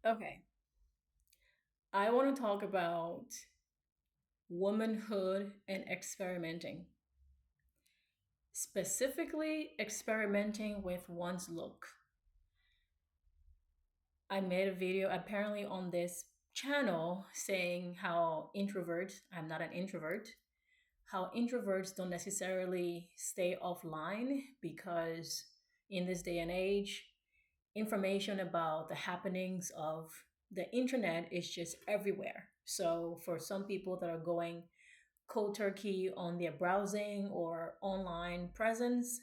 Okay, I want to talk about womanhood and experimenting, specifically experimenting with one's look. I made a video apparently on this channel saying how introverts, I'm not an introvert, how introverts don't necessarily stay offline because in this day and age, information about the happenings of the internet is just everywhere. So for some people that are going cold turkey on their browsing or online presence,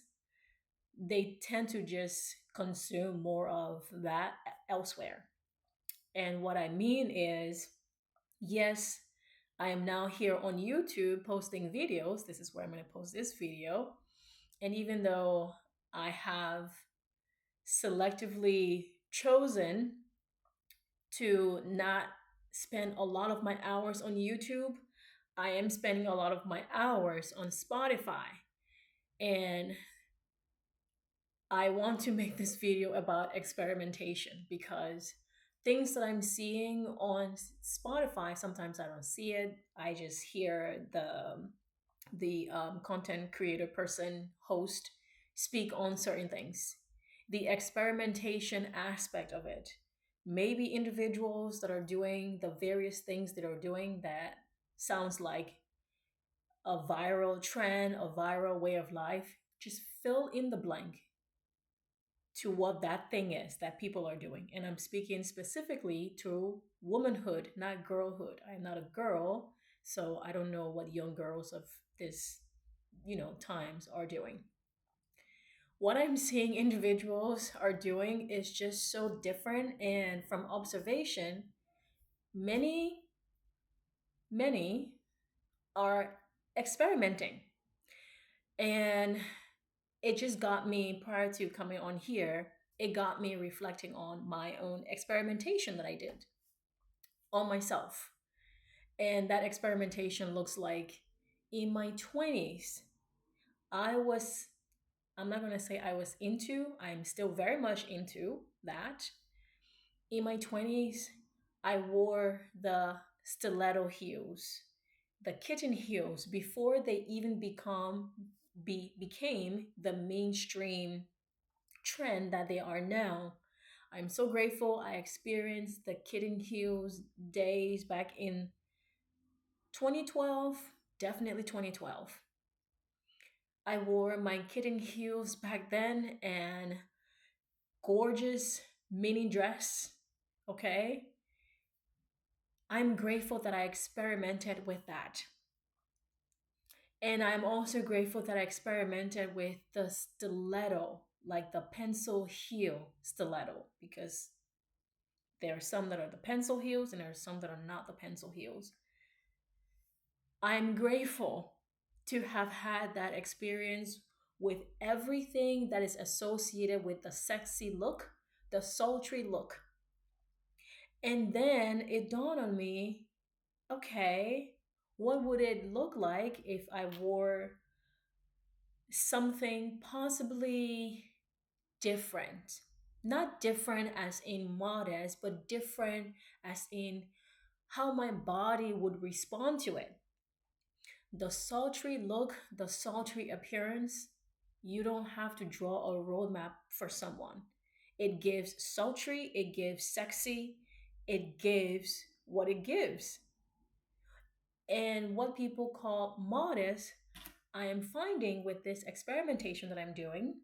they tend to just consume more of that elsewhere. And what I mean is, yes, I am now here on YouTube posting videos. This is where I'm going to post this video. And even though I have selectively chosen to not spend a lot of my hours on YouTube, I am spending a lot of my hours on Spotify. And I want to make this video about experimentation because things that I'm seeing on Spotify, sometimes I don't see it. I just hear the content creator person host speak on certain things. The experimentation aspect of it. Maybe individuals that are doing the various things that are doing that sounds like a viral trend, a viral way of life. Just fill in the blank to what that thing is that people are doing. And I'm speaking specifically to womanhood, not girlhood. I'm not a girl, so I don't know what young girls of this, times are doing. What I'm seeing individuals are doing is just so different. And from observation, many, many are experimenting. And it just got me, prior to coming on here, it got me reflecting on my own experimentation that I did on myself. And that experimentation looks like in my 20s, I was, I'm not going to say I was into, I'm still very much into that. In my 20s, I wore the stiletto heels, the kitten heels before they even became the mainstream trend that they are now. I'm so grateful I experienced the kitten heels days back in 2012, definitely 2012. I wore my kitten heels back then and gorgeous mini dress, okay? I'm grateful that I experimented with that. And I'm also grateful that I experimented with the stiletto, like the pencil heel stiletto, because there are some that are the pencil heels and there are some that are not the pencil heels. I'm grateful to have had that experience with everything that is associated with the sexy look, the sultry look. And then it dawned on me, okay, what would it look like if I wore something possibly different? Not different as in modest, but different as in how my body would respond to it. The sultry look, the sultry appearance, you don't have to draw a roadmap for someone. It gives sultry, it gives sexy, it gives what it gives. And what people call modest, I am finding with this experimentation that I'm doing,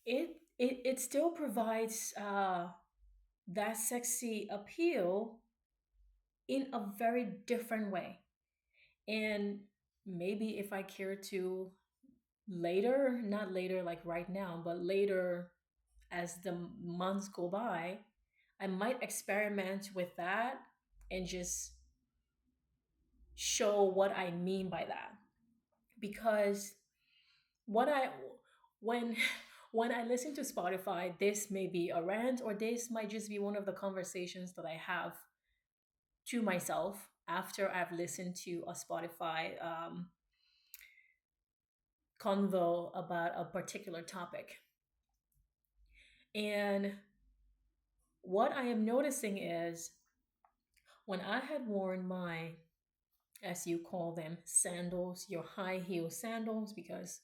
it still provides that sexy appeal in a very different way. And maybe if I care to later, not later like right now, but later as the months go by, I might experiment with that and just show what I mean by that. Because what I when when I listen to Spotify, this may be a rant or this might just be one of the conversations that I have to myself after I've listened to a Spotify convo about a particular topic. And what I am noticing is when I had worn my, as you call them, sandals, your high heel sandals, because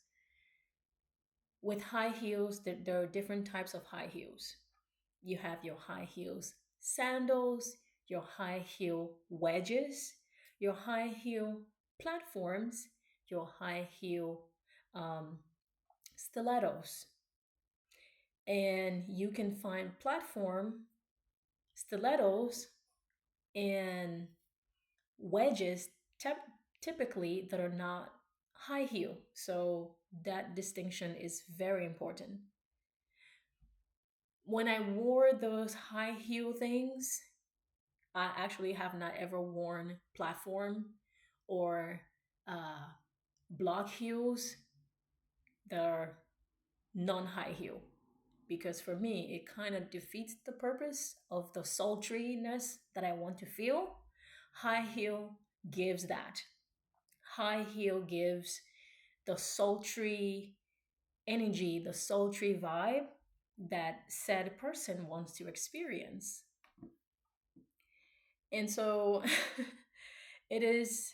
with high heels, there are different types of high heels. You have your high heels sandals, your high heel wedges, your high heel platforms, your high heel um, stilettos. And you can find platform stilettos and wedges typically that are not high heel. So that distinction is very important. When I wore those high heel things, I actually have not ever worn platform or uh, block heels that are non high heel, because for me, it kind of defeats the purpose of the sultriness that I want to feel. High heel gives that. High heel gives the sultry energy, the sultry vibe that said person wants to experience. And so it is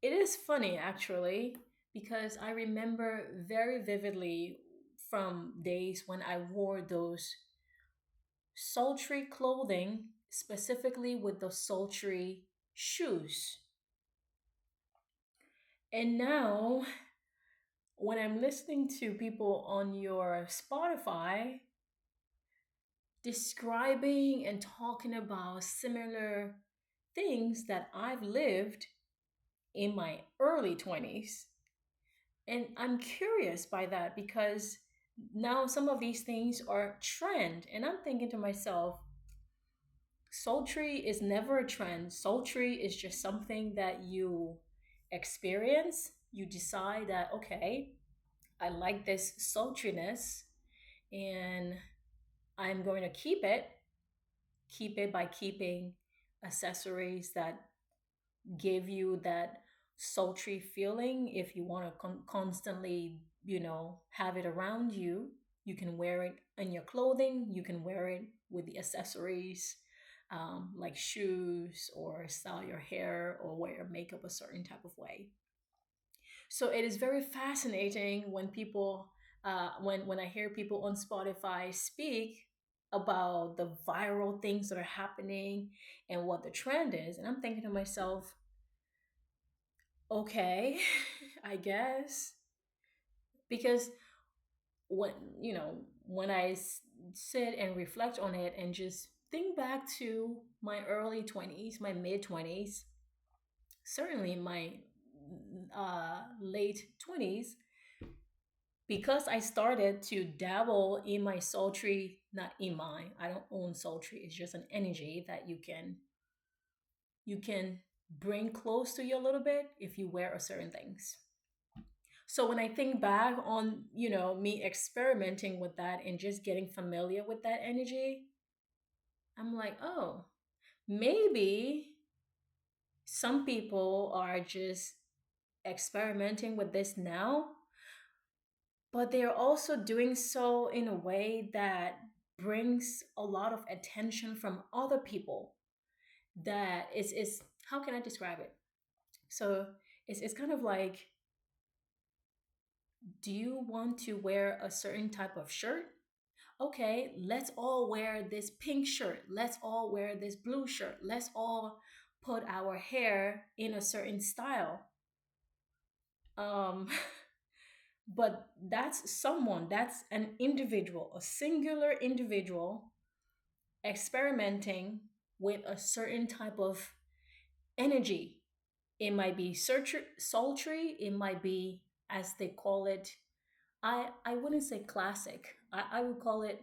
it is funny actually, because I remember very vividly from days when I wore those sultry clothing, specifically with the sultry shoes. And now, when I'm listening to people on your Spotify describing and talking about similar things that I've lived in my early 20s, and I'm curious by that because now some of these things are trend, and I'm thinking to myself, sultry is never a trend. Sultry is just something that you experience. You decide that, okay, I like this sultriness and I'm going to keep it. Keep it by keeping accessories that give you that sultry feeling. If you want to constantly, have it around you, you can wear it in your clothing, you can wear it with the accessories, like shoes, or style your hair or wear your makeup a certain type of way. So it is very fascinating when people, when I hear people on Spotify speak about the viral things that are happening and what the trend is, and I'm thinking to myself, okay, I guess, because when when sit and reflect on it and just think back to my early 20s, my mid 20s, certainly my late 20s, because I started to dabble in my sultry, not in mine. I don't own sultry. It's just an energy that you can bring close to you a little bit if you wear a certain things. So when I think back on, me experimenting with that and just getting familiar with that energy, I'm like, oh, maybe some people are just experimenting with this now, but they're also doing so in a way that brings a lot of attention from other people. That is how can I describe it? So it's kind of like, do you want to wear a certain type of shirt? Okay, let's all wear this pink shirt. Let's all wear this blue shirt. Let's all put our hair in a certain style. Um, but that's an individual, a singular individual experimenting with a certain type of energy. It might be sultry, it might be, as they call it, I wouldn't say classic. I would call it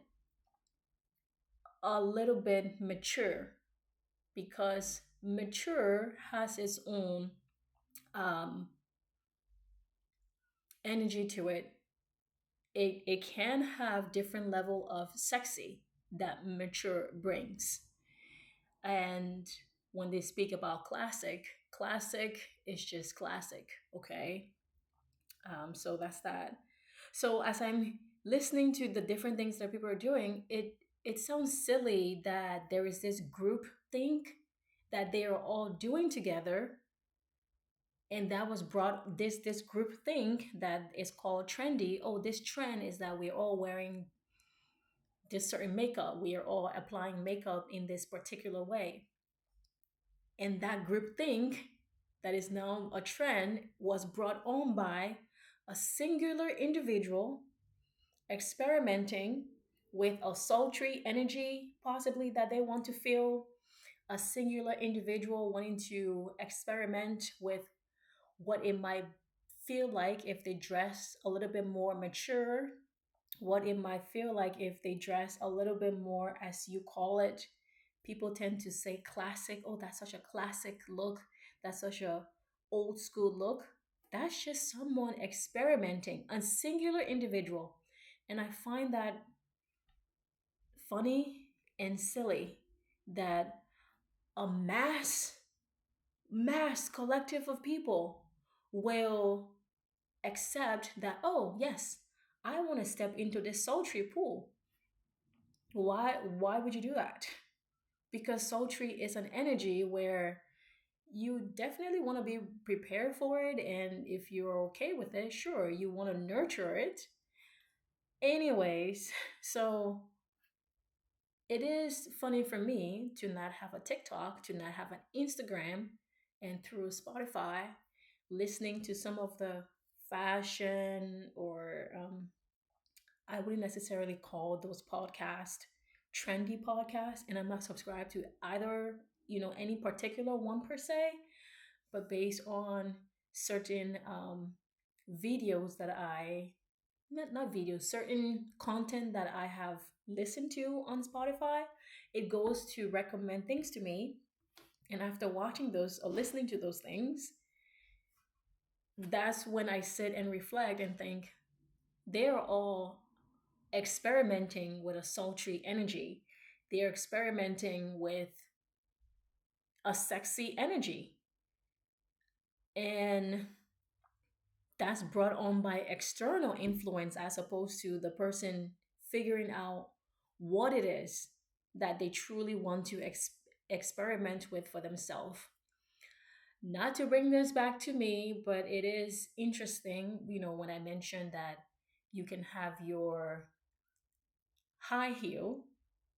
a little bit mature, because mature has its own um, energy to it. It can have different level of sexy that mature brings. And when they speak about classic, classic is just classic, okay? So that's that. So as I'm listening to the different things that people are doing, it sounds silly that there is this group think that they are all doing together, and that was brought this group think that is called trendy. Oh, this trend is that we're all wearing this certain makeup, we are all applying makeup in this particular way. And that group think that is now a trend was brought on by a singular individual experimenting with a sultry energy, possibly that they want to feel, a singular individual wanting to experiment with what it might feel like if they dress a little bit more mature, what it might feel like if they dress a little bit more, as you call it. People tend to say classic. Oh, that's such a classic look. That's such a old school look. That's just someone experimenting, a singular individual. And I find that funny and silly that a mass collective of people will accept that, oh yes, I want to step into this sultry pool. Why would you do that? Because sultry is an energy where you definitely want to be prepared for it, and if you're okay with it, sure, you want to nurture it. Anyways, so it is funny for me to not have a TikTok, to not have an Instagram, and through Spotify, listening to some of the fashion or I wouldn't necessarily call those podcasts trendy podcasts, and I'm not subscribed to either, any particular one per se, but based on certain videos that I not videos, certain content that I have listened to on Spotify, it goes to recommend things to me. And after watching those or listening to those things, that's when I sit and reflect and think they're all experimenting with a sultry energy. They're experimenting with a sexy energy. And that's brought on by external influence as opposed to the person figuring out what it is that they truly want to experiment with for themselves. Not to bring this back to me, but it is interesting, when I mentioned that you can have your high heel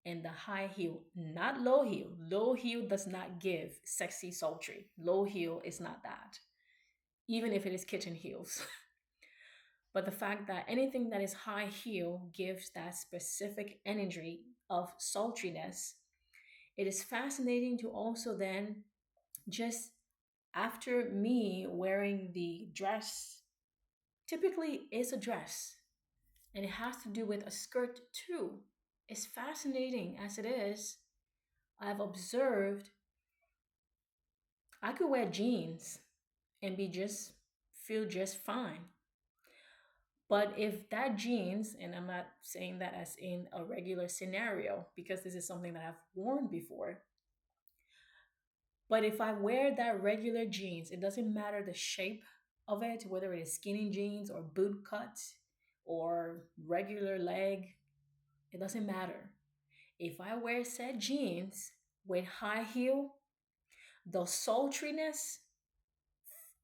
and the high heel, not low heel. Low heel does not give sexy sultry. Low heel is not that, even if it is kitten heels. But the fact that anything that is high heel gives that specific energy of sultriness, it is fascinating to also then just after me wearing the dress, typically it's a dress and it has to do with a skirt too. It's fascinating as it is. I've observed I could wear jeans and be just feel just fine. But if that jeans, and I'm not saying that as in a regular scenario because this is something that I've worn before, but if I wear that regular jeans, it doesn't matter the shape of it, whether it is skinny jeans or boot cut or regular leg, it doesn't matter. If I wear said jeans with high heel, the sultriness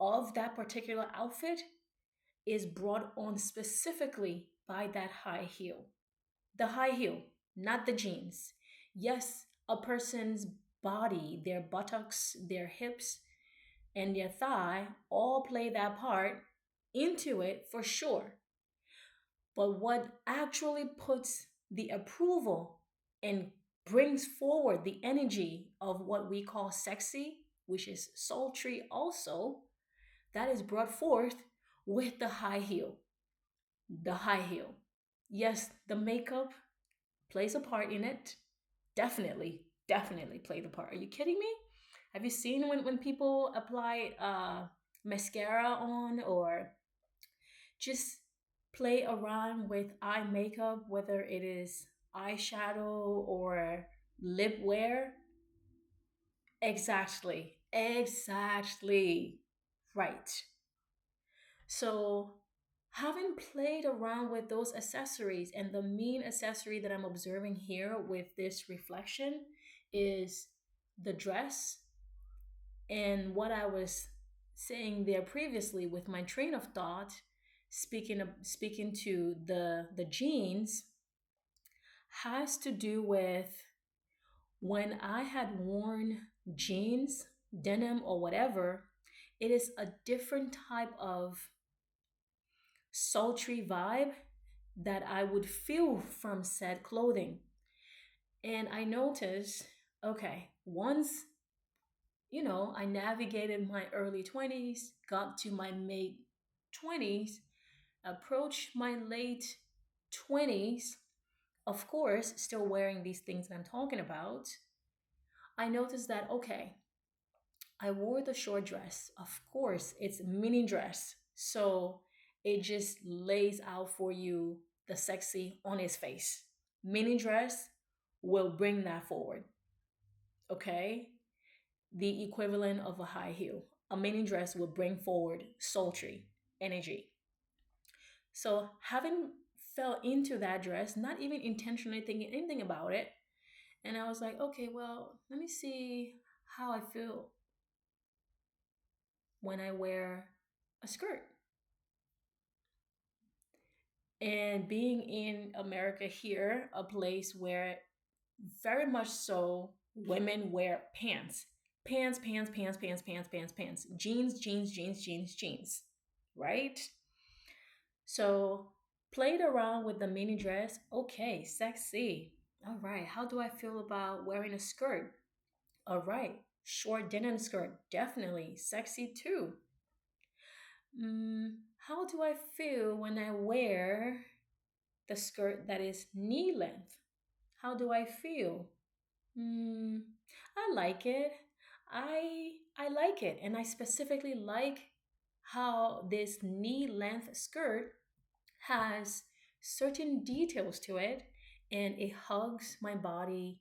of that particular outfit is brought on specifically by that high heel. The high heel, not the jeans. Yes, a person's body, their buttocks, their hips, and their thigh all play that part into it for sure. But what actually puts the approval and brings forward the energy of what we call sexy, which is sultry also, that is brought forth with the high heel. The high heel. Yes, the makeup plays a part in it. Definitely played a part. Are you kidding me? Have you seen when people apply mascara on or just play around with eye makeup, whether it is eyeshadow or lip wear? Exactly. Right. So Having played around with those accessories, and the main accessory that I'm observing here with this reflection is the dress, and what I was saying there previously with my train of thought, speaking to the jeans, has to do with when I had worn jeans, denim, or whatever. It is a different type of sultry vibe that I would feel from said clothing. And I noticed, okay, once, I navigated my early 20s, got to my mid 20s, approached my late 20s, of course, still wearing these things that I'm talking about. I noticed that, okay, I wore the short dress. Of course, it's a mini dress. So it just lays out for you the sexy on his face. Mini dress will bring that forward. Okay? The equivalent of a high heel. A mini dress will bring forward sultry energy. So having fell into that dress, not even intentionally thinking anything about it, and I was like, okay, well, let me see how I feel when I wear a skirt. And being in America here, a place where very much so women wear pants. Pants, pants, pants, pants, pants, pants, pants. Jeans, jeans, jeans, jeans, jeans. Right? So played around with the mini dress. Okay, sexy. All right. How do I feel about wearing a skirt? All right. Short denim skirt. Definitely sexy too. How do I feel when I wear the skirt that is knee length? How do I feel? Mm, I like it. I like it, and I specifically like how this knee length skirt has certain details to it, and it hugs my body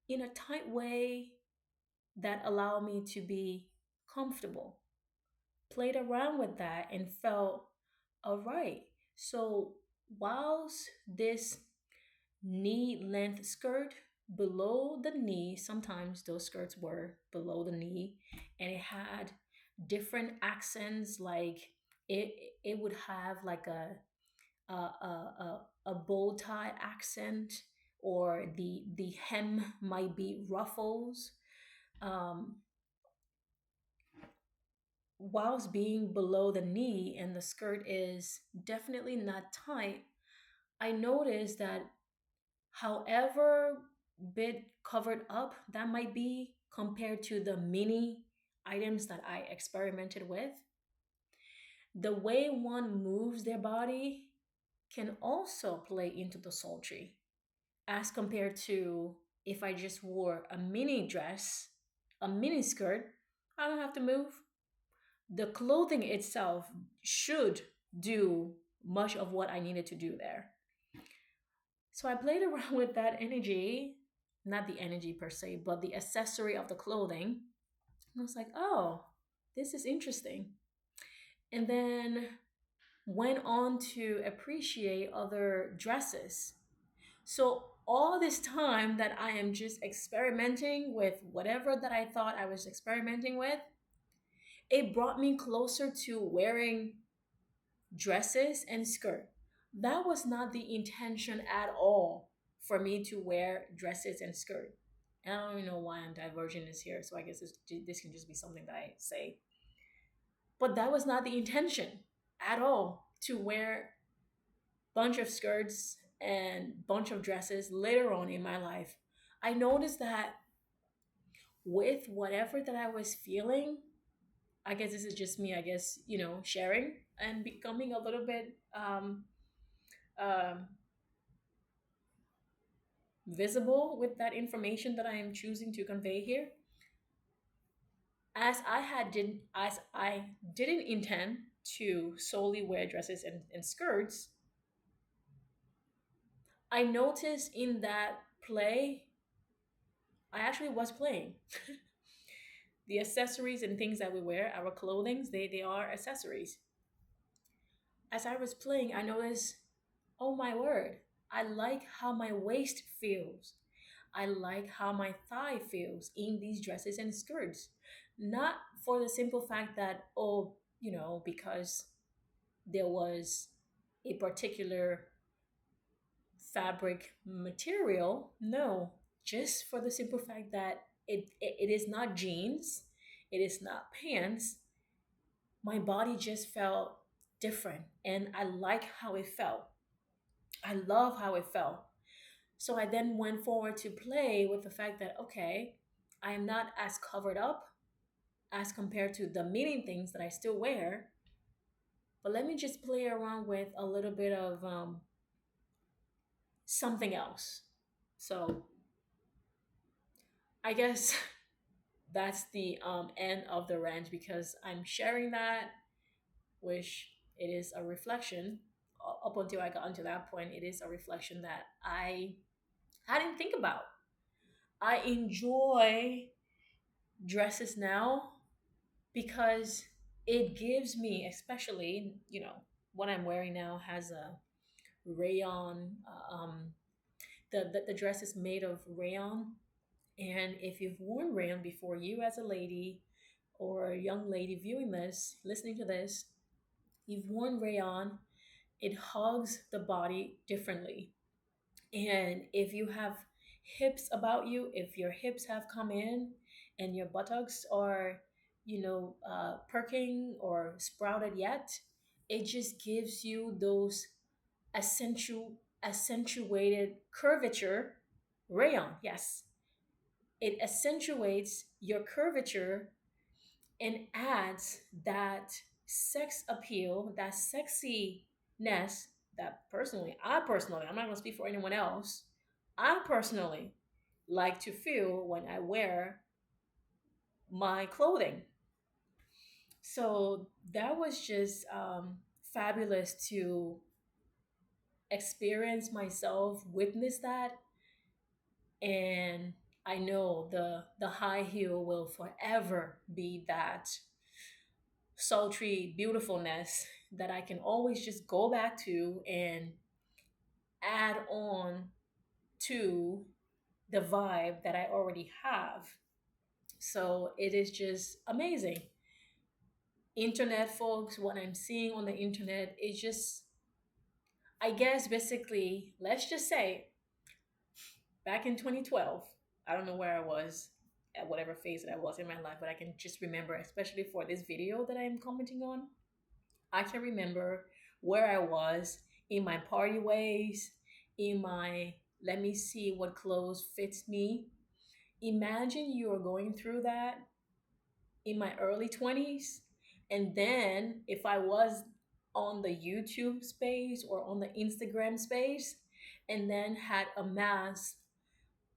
in a tight way that allow me to be comfortable. Played around with that and felt all right. So whilst this knee length skirt below the knee, sometimes those skirts were below the knee, and it had different accents, like it it would have like a bow tie accent, or the hem might be ruffles. um whilst being below the knee and the skirt is definitely not tight, I noticed that however bit covered up that might be compared to the mini items that I experimented with, the way one moves their body can also play into the sultry as compared to if I just wore a mini dress, a mini skirt, I don't have to move. The clothing itself should do much of what I needed to do there. So I played around with that energy, not the energy per se, but the accessory of the clothing. And I was like, oh, this is interesting. And then went on to appreciate other dresses. So all this time that I am just experimenting with whatever that I thought I was experimenting with, it brought me closer to wearing dresses and skirt. That was not the intention at all for me to wear dresses and skirt. And I don't even know why I'm diverging this here, so I guess this can just be something that I say. But that was not the intention at all, to wear bunch of skirts and bunch of dresses later on in my life. I noticed that with whatever that I was feeling, I guess this is just me, I guess, sharing and becoming a little bit um, visible with that information that I am choosing to convey here. As I didn't intend to solely wear dresses and skirts, I noticed in that play, I actually was playing. The accessories and things that we wear, our clothings, they are accessories. as I was playing, I noticed, oh my word, I like how my waist feels. I like how my thigh feels in these dresses and skirts. Not for the simple fact that, oh, because there was a particular fabric material. No, just for the simple fact that it is not jeans, it is not pants. My body just felt different and I like how it felt. I love how it felt. So I then went forward to play with the fact that, okay, I am not as covered up as compared to the meaning things that I still wear, but let me just play around with a little bit of something else. So I guess that's the end of the rant because I'm sharing that, which it is a reflection. Up until I got into that point, it is a reflection that I didn't think about. I enjoy dresses now because it gives me, especially, what I'm wearing now has a rayon. The dress is made of rayon. And if you've worn rayon before, you as a lady or a young lady viewing this, listening to this, you've worn rayon, it hugs the body differently. And if you have hips about you, if your hips have come in and your buttocks are, perking or sprouted yet, it just gives you those accentuated curvature. Rayon, yes, it accentuates your curvature and adds that sex appeal, that sexiness that I'm not going to speak for anyone else. I personally like to feel when I wear my clothing. So that was just fabulous to experience myself, witness that, and I know the high heel will forever be that sultry beautifulness that I can always just go back to and add on to the vibe that I already have. So it is just amazing. Internet folks, what I'm seeing on the internet is just, I guess, basically, let's just say back in 2012, I don't know where I was at whatever phase that I was in my life, but I can just remember, especially for this video that I'm commenting on, I can remember where I was in my party ways, in my let me see what clothes fits me. Imagine you are going through that in my early 20s. And then if I was on the YouTube space or on the Instagram space, and then had amassed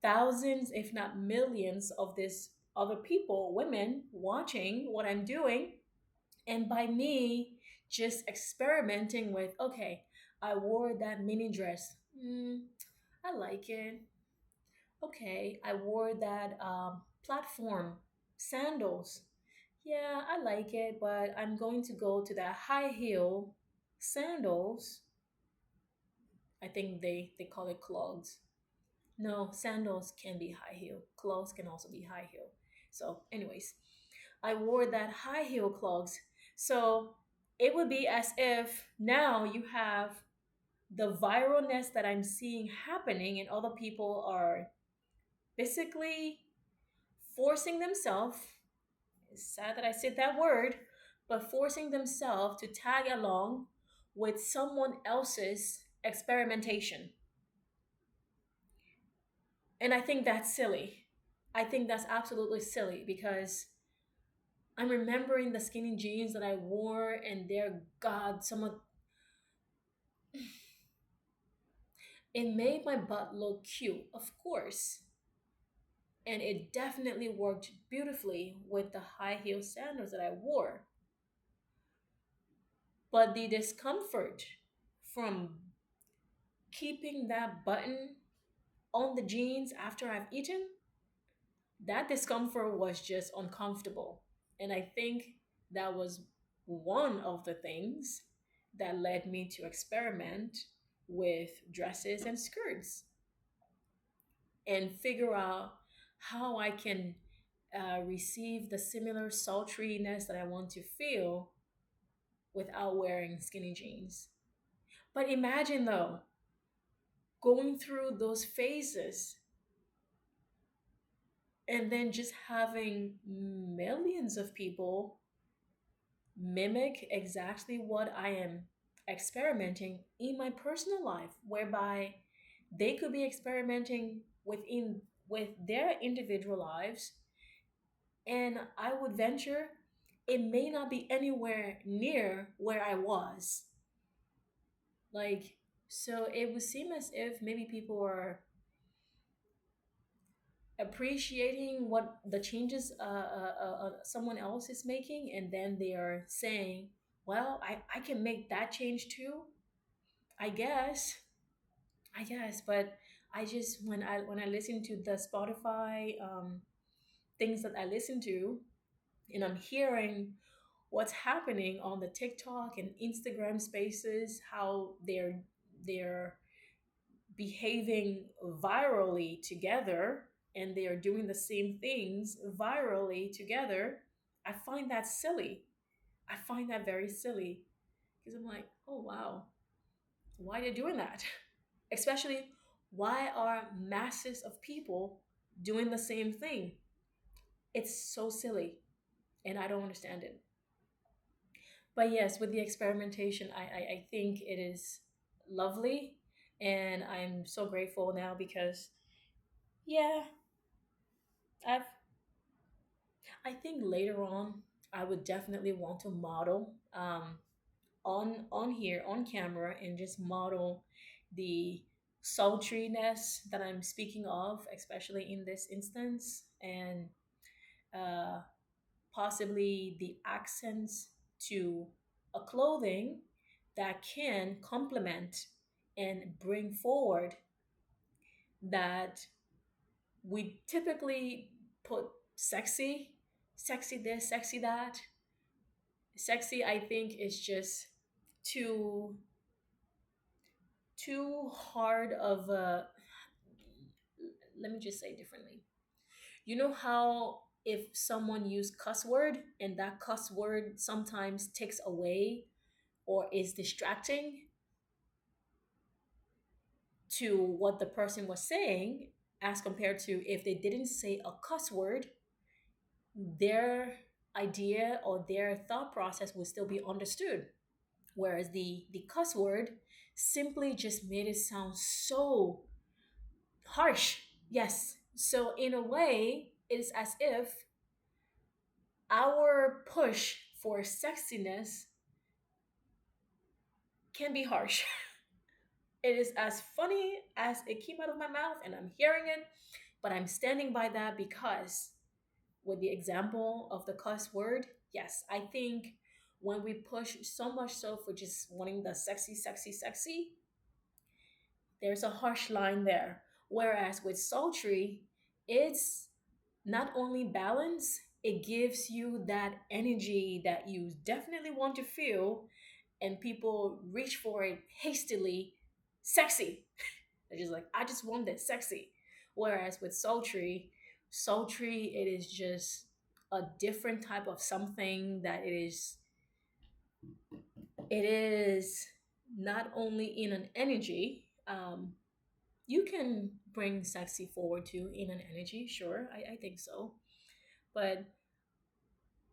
thousands, if not millions, of this other people, women, watching what I'm doing. And by me just experimenting with, okay, I wore that mini dress. I like it. Okay, I wore that platform sandals. Yeah, I like it, but I'm going to go to that high heel sandals. I think they call it clogs. No, sandals can be high heel. Clogs can also be high heel. So, anyways, I wore that high heel clogs. So it would be as if now you have the viralness that I'm seeing happening, and other people are basically forcing themselves. It's sad that I said that word, but forcing themselves to tag along with someone else's experimentation. And I think that's silly. I think that's absolutely silly because I'm remembering the skinny jeans that I wore, and they're, God, some of it made my butt look cute, of course. And it definitely worked beautifully with the high heel sandals that I wore. But the discomfort from keeping that button on the jeans after I've eaten, that discomfort was just uncomfortable. And I think that was one of the things that led me to experiment with dresses and skirts and figure out how I can receive the similar sultriness that I want to feel without wearing skinny jeans. But imagine though, going through those phases and then just having millions of people mimic exactly what I am experimenting in my personal life, whereby they could be experimenting with their individual lives, and I would venture it may not be anywhere near where I was. Like, so it would seem as if maybe people are appreciating what the changes someone else is making, and then they are saying, well, I can make that change too, I guess. But I just, when I listen to the Spotify things that I listen to, and I'm hearing what's happening on the TikTok and Instagram spaces, how they're behaving virally together, and they are doing the same things virally together, I find that silly. I find that very silly because I'm like, oh wow, why are they doing that? Especially, why are masses of people doing the same thing? It's so silly, and I don't understand it. But yes, with the experimentation, I think it is lovely, and I'm so grateful now because yeah, I've I think later on I would definitely want to model on here on camera and just model the sultriness that I'm speaking of, especially in this instance, and uh, possibly the accents to a clothing that can complement and bring forward that we typically put sexy, sexy this, sexy that. Sexy, I think, is just too too hard of a. Let me just say it differently. You know how if someone use cuss word and that cuss word sometimes takes away or is distracting to what the person was saying, as compared to if they didn't say a cuss word, their idea or their thought process would still be understood. Whereas the cuss word simply just made it sound so harsh. Yes. So in a way, it is as if our push for sexiness can be harsh. It is as funny as it came out of my mouth and I'm hearing it, but I'm standing by that because, with the example of the cuss word, yes, I think when we push so much so for just wanting the sexy, sexy, sexy, there's a harsh line there. Whereas with sultry, it's not only balance, it gives you that energy that you definitely want to feel, and people reach for it hastily. Sexy. They're just like, I just want that sexy. Whereas with sultry, sultry, it is just a different type of something that it is not only in an energy. You can bring sexy forward too in an energy, sure, I think so. But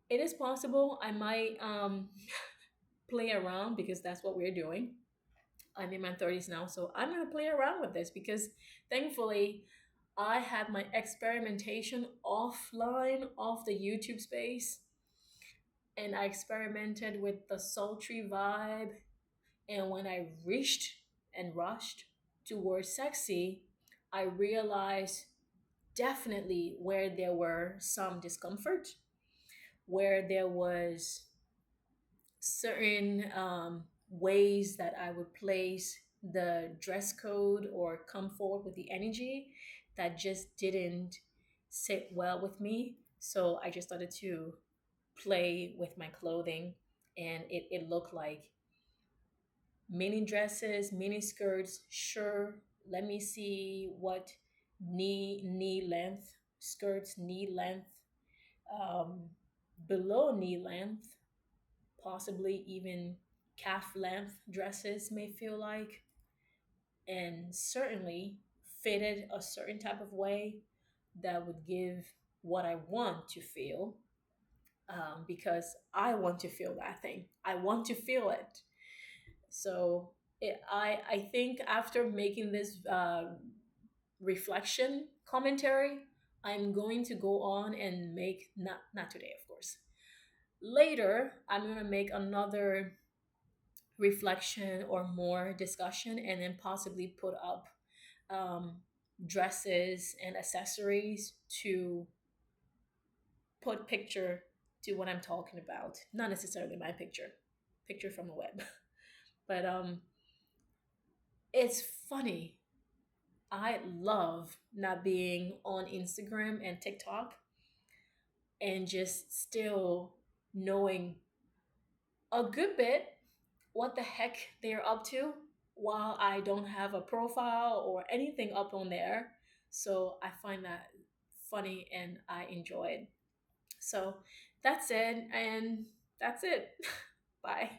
it is possible I might play around because that's what we're doing. I'm in my 30s now, so I'm gonna play around with this because thankfully I had my experimentation offline off the YouTube space, and I experimented with the sultry vibe. And when I reached and rushed towards sexy, I realized definitely where there were some discomfort, where there was certain ways that I would place the dress code or come forward with the energy that just didn't sit well with me. So I just started to play with my clothing, and it looked like Mini dresses, mini skirts, sure. Let me see what knee length skirts, knee length, um, below knee length, possibly even calf length dresses may feel like, and certainly fitted a certain type of way that would give what I want to feel, because I want to feel that thing. I want to feel it. So I think after making this reflection commentary, I'm going to go on and make, not today, of course. Later, I'm going to make another reflection or more discussion, and then possibly put up um, dresses and accessories to put picture to what I'm talking about. Not necessarily my picture, picture from the web. But it's funny. I love not being on Instagram and TikTok and just still knowing a good bit what the heck they're up to while I don't have a profile or anything up on there. So I find that funny and I enjoy it. So that's it. And that's it. Bye.